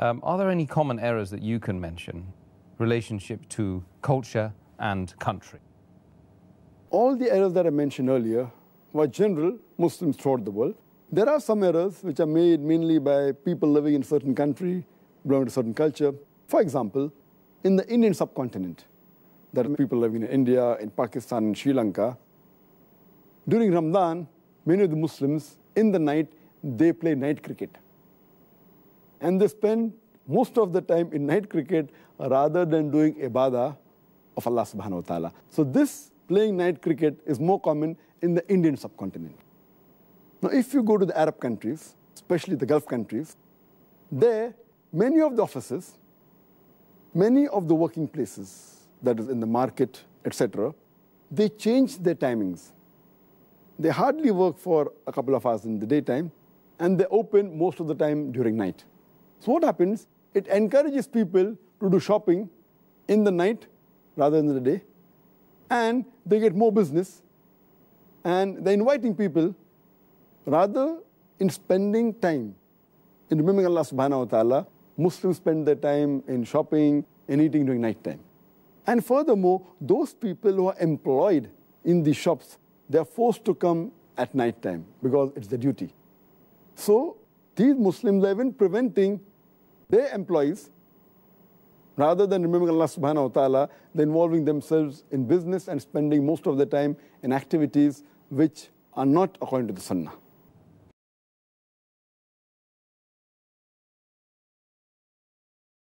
Are there any common errors that you can mention, relationship to culture and country? All the errors that I mentioned earlier were general Muslims throughout the world. There are some errors which are made mainly by people living in a certain country, belonging to a certain culture. For example, in the Indian subcontinent, there are people living in India, in Pakistan, in Sri Lanka. During Ramadan, many of the Muslims, in the night, they play night cricket. And they spend most of the time in night cricket rather than doing ibadah of Allah subhanahu wa ta'ala. So this playing night cricket is more common in the Indian subcontinent. Now, if you go to the Arab countries, especially the Gulf countries, there, many of the offices, many of the working places, that is in the market, etc., they change their timings. They hardly work for a couple of hours in the daytime, and they open most of the time during night. So what happens? It encourages people to do shopping in the night rather than in the day, and they get more business, and they're inviting people rather in spending time in remembering Allah subhanahu wa ta'ala. Muslims spend their time in shopping and eating during night time. And furthermore, those people who are employed in the shops, they are forced to come at night time because it's their duty. So these Muslims are even preventing their employees, rather than remembering Allah subhanahu wa ta'ala, they're involving themselves in business and spending most of the time in activities which are not according to the Sunnah.